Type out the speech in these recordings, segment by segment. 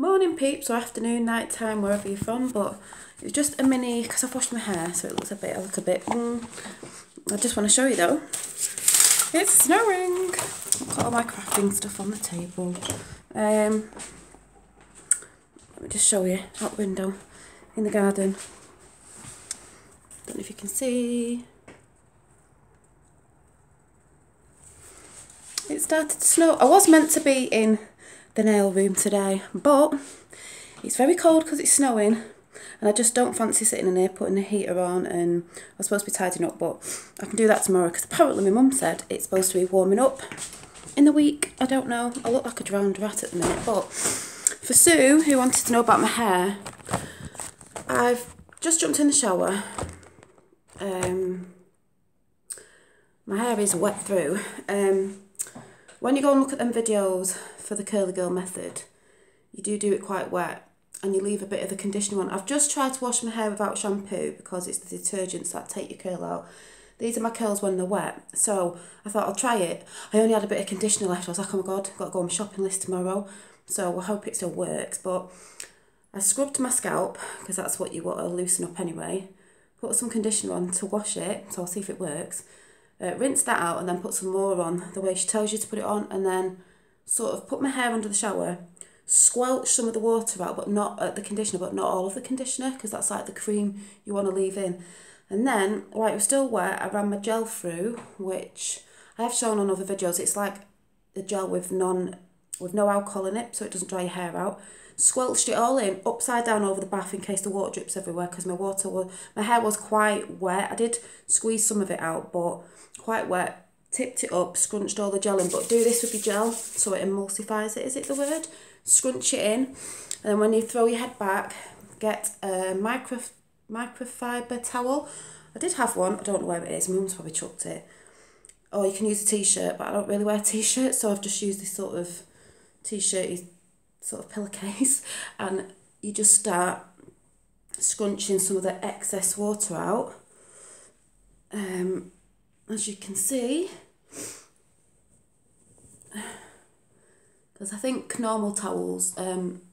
Morning peeps, or afternoon, night time, wherever you're from, but it was just a mini, because I've washed my hair, so it looks I look a bit, I just want to show you though, it's snowing. I've got all my crafting stuff on the table. Let me just show you out the window in the garden. Don't know if you can see. It started to snow. I was meant to be in the nail room today, but it's very cold because it's snowing and I just don't fancy sitting in here putting the heater on, and I'm supposed to be tidying up, but I can do that tomorrow because apparently my mum said it's supposed to be warming up in the week. I don't know, I look like a drowned rat at the minute, but for Sue, who wanted to know about my hair, I've just jumped in the shower. My hair is wet through. When you go and look at them videos for the curly girl method, you do it quite wet and you leave a bit of the conditioner on. I've just tried to wash my hair without shampoo because it's the detergents that take your curl out. These are my curls when they're wet, so I thought I'll try it. I only had a bit of conditioner left. I was like, oh my god, I've got to go on my shopping list tomorrow, so I hope it still works. But I scrubbed my scalp because that's what you want to loosen up anyway. Put some conditioner on to wash it, so I'll see if it works. Rinse that out and then put some more on the way she tells you to put it on, and then sort of put my hair under the shower, squelch some of the water out, but not the conditioner, but not all of the conditioner, because that's like the cream you want to leave in. And then, while it was still wet, I ran my gel through, which I have shown on other videos. It's like a gel with no alcohol in it, so it doesn't dry your hair out. Squelched it all in upside down over the bath in case the water drips everywhere, because my hair was quite wet. I did squeeze some of it out, but quite wet. Tipped it up, scrunched all the gel in, but do this with your gel so it emulsifies it, is it the word? Scrunch it in, and then when you throw your head back, get a microfiber towel. I did have one, I don't know where it is, Mum's probably chucked it. Or you can use a t-shirt, but I don't really wear t-shirts, so I've just used this sort of t-shirty sort of pillowcase, and you just start scrunching some of the excess water out. As you can see, because I think normal towels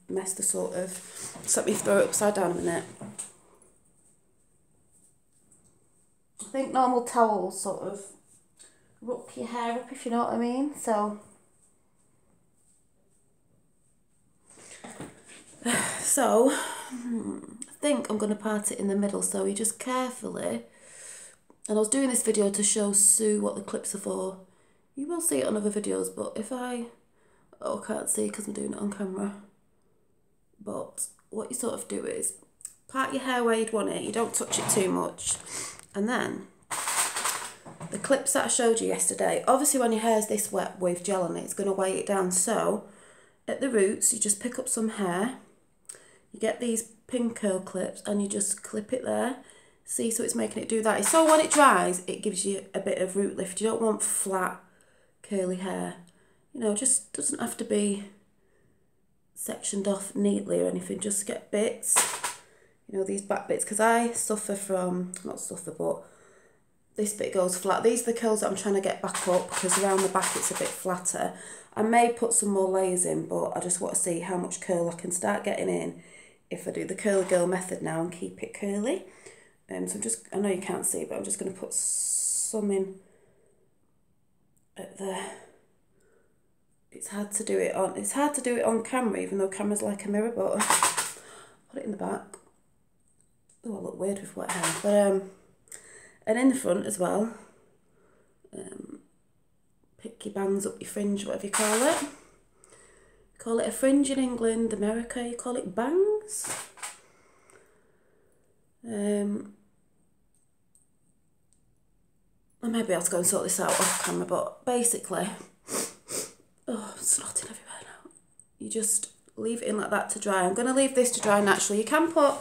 mess the sort of, so let me throw it upside down a minute. I think normal towels sort of rough your hair up, if you know what I mean, so I think I'm going to part it in the middle, so you just carefully, and I was doing this video to show Sue what the clips are for. You will see it on other videos, but if I can't see because I'm doing it on camera. But what you sort of do is part your hair where you'd want it, you don't touch it too much, and then the clips that I showed you yesterday, obviously when your hair's this wet with gel on it, it's going to weigh it down, so at the roots you just pick up some hair, you get these pin curl clips and you just clip it there. See, so it's making it do that. So when it dries, it gives you a bit of root lift. You don't want flat, curly hair. You know, just doesn't have to be sectioned off neatly or anything. Just get bits, you know, these back bits. Because I suffer from, not suffer, but this bit goes flat. These are the curls that I'm trying to get back up because around the back it's a bit flatter. I may put some more layers in, but I just want to see how much curl I can start getting in if I do the curly girl method now and keep it curly. So I know you can't see, but I'm just going to put some in at the, it's hard to do it on camera, even though camera's like a mirror, but put it in the back. Oh, I look weird with wet hair, but and in the front as well. Pick your bangs up your fringe, whatever you call it. Call it a fringe in England, America you call it bangs. I may be able to go and sort this out off camera, but basically, oh, I'm snotting everywhere now. You just leave it in like that to dry. I'm going to leave this to dry naturally. You can put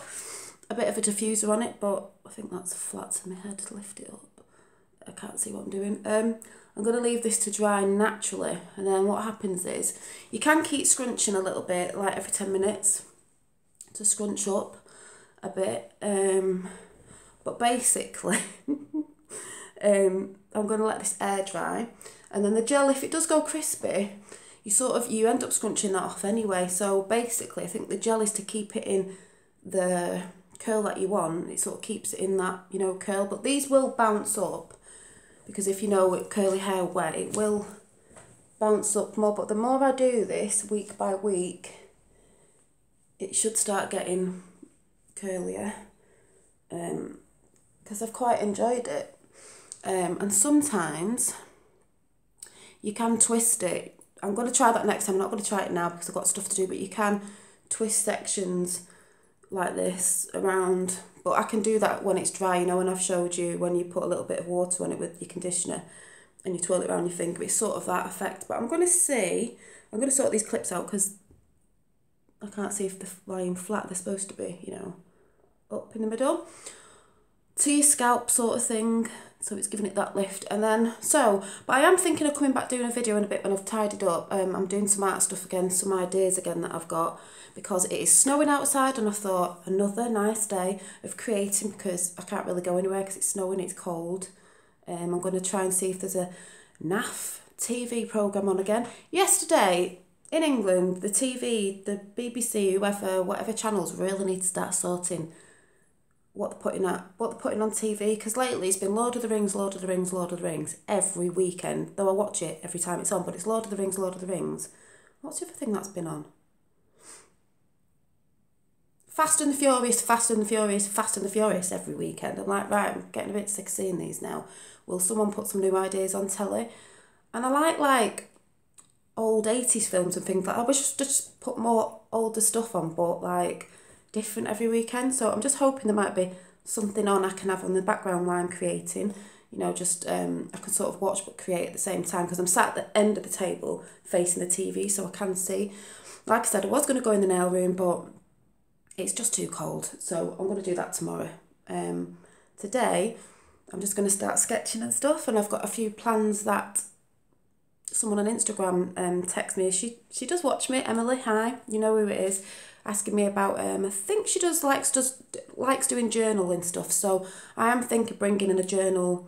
a bit of a diffuser on it, but I think that's flat to my head to lift it up. I can't see what I'm doing. I'm going to leave this to dry naturally, and then what happens is you can keep scrunching a little bit, like every 10 minutes to scrunch up a bit, but basically I'm going to let this air dry, and then the gel, if it does go crispy, you end up scrunching that off anyway. So basically, I think the gel is to keep it in the curl that you want. It sort of keeps it in that, you know, curl. But these will bounce up, because if you know with curly hair wet, it will bounce up more. But the more I do this week by week, it should start getting curlier, because I've quite enjoyed it. And sometimes you can twist it. I'm going to try that next time. I'm not going to try it now because I've got stuff to do, but you can twist sections like this around. But I can do that when it's dry, you know, when I've showed you when you put a little bit of water on it with your conditioner and you twirl it around your finger. It's sort of that effect. But I'm going to sort these clips out because I can't see if they're lying flat. They're supposed to be, you know, up in the middle to your scalp sort of thing. So it's giving it that lift. And then, but I am thinking of coming back doing a video in a bit when I've tidied up. I'm doing some art stuff again, some ideas again that I've got, because it is snowing outside and I thought another nice day of creating, because I can't really go anywhere because it's snowing, it's cold. I'm going to try and see if there's a NAF TV programme on again. Yesterday, in England, the TV, the BBC, whoever, whatever channels really need to start sorting what they're putting on TV, because lately it's been Lord of the Rings, Lord of the Rings, Lord of the Rings every weekend. Though I watch it every time it's on, but it's Lord of the Rings, Lord of the Rings. What's the other thing that's been on? Fast and the Furious, Fast and the Furious, Fast and the Furious every weekend. I'm like, right, I'm getting a bit sick of seeing these now. Will someone put some new ideas on telly? And I like old 80s films and things like that. I wish just put more older stuff on, but like different every weekend. So I'm just hoping there might be something on I can have on the background while I'm creating, you know, just I can sort of watch but create at the same time, because I'm sat at the end of the table facing the TV so I can see. Like I said, I was going to go in the nail room, but it's just too cold, so I'm going to do that tomorrow. Today I'm just going to start sketching and stuff, and I've got a few plans that someone on Instagram texted me. She does watch me, Emily, hi, you know who it is, asking me about, I think she likes doing journaling stuff, so I am thinking bringing in a journal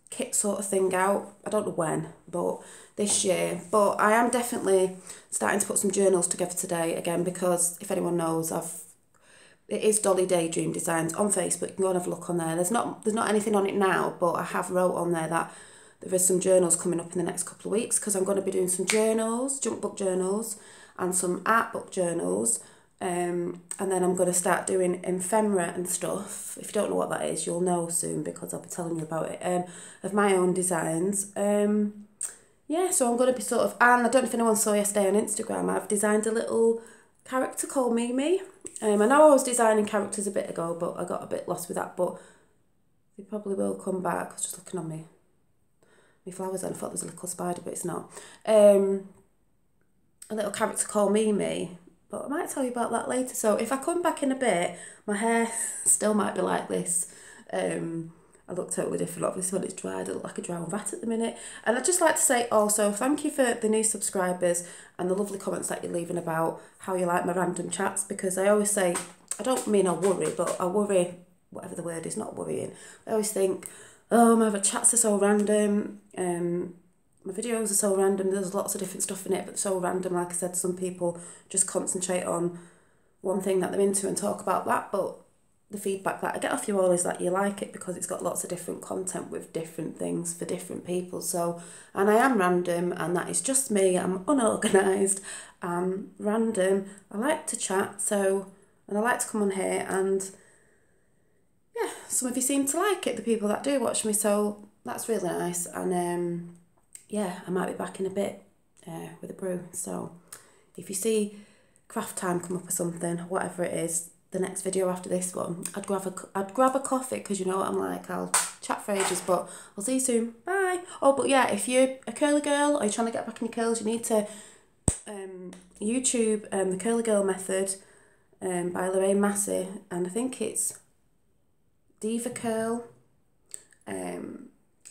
kit sort of thing out. I don't know when, but this year. But I am definitely starting to put some journals together today again, because if anyone knows, it is Dolly Daydream Designs on Facebook. You can go and have a look on there. There's not anything on it now, but I have wrote on there that there is some journals coming up in the next couple of weeks, because I'm going to be doing some journals, junk book journals, and some art book journals. And then I'm going to start doing ephemera and stuff. If you don't know what that is, you'll know soon, because I'll be telling you about it, of my own designs. Yeah, so I'm going to be sort of, and I don't know if anyone saw yesterday on Instagram, I've designed a little character called Mimi. I know I was designing characters a bit ago, but I got a bit lost with that, but they probably will come back. I was just looking on my flowers and I thought there was a little spider, but it's not. A little character called Mimi. But I might tell you about that later. So if I come back in a bit, my hair still might be like this. I look totally different. Obviously when it's dried, I look like a drowned rat at the minute. And I'd just like to say also thank you for the new subscribers and the lovely comments that you're leaving about how you like my random chats, because I always say, I don't mean I worry, but I worry, whatever the word is, not worrying. I always think, oh, my chats are so random. My videos are so random, there's lots of different stuff in it, but so random. Like I said, some people just concentrate on one thing that they're into and talk about that, but the feedback that I get off you all is that you like it because it's got lots of different content with different things for different people. So, and I am random, and that is just me. I'm unorganised, I'm random, I like to chat, so, and I like to come on here, and yeah, some of you seem to like it, the people that do watch me, so that's really nice. And yeah, I might be back in a bit with a brew. So if you see craft time come up or something, whatever it is, the next video after this one, I'd grab a coffee, because you know what I'm like, I'll chat for ages. But I'll see you soon. Bye. Oh, but yeah, if you're a curly girl or you're trying to get back in your curls, you need to YouTube the Curly Girl Method by Lorraine Massey, and I think it's Diva Curl.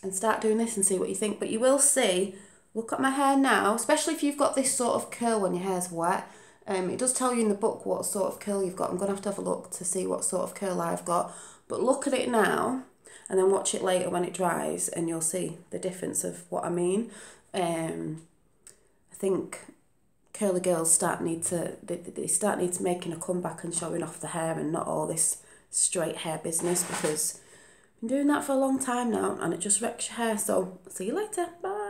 And start doing this and see what you think. But you will see, look at my hair now, especially if you've got this sort of curl when your hair's wet. It does tell you in the book what sort of curl you've got. I'm going to have a look to see what sort of curl I've got. But look at it now and then watch it later when it dries, and you'll see the difference of what I mean. I think curly girls they start need to making a comeback and showing off the hair and not all this straight hair business, because I've been doing that for a long time now and it just wrecks your hair. So see you later, bye.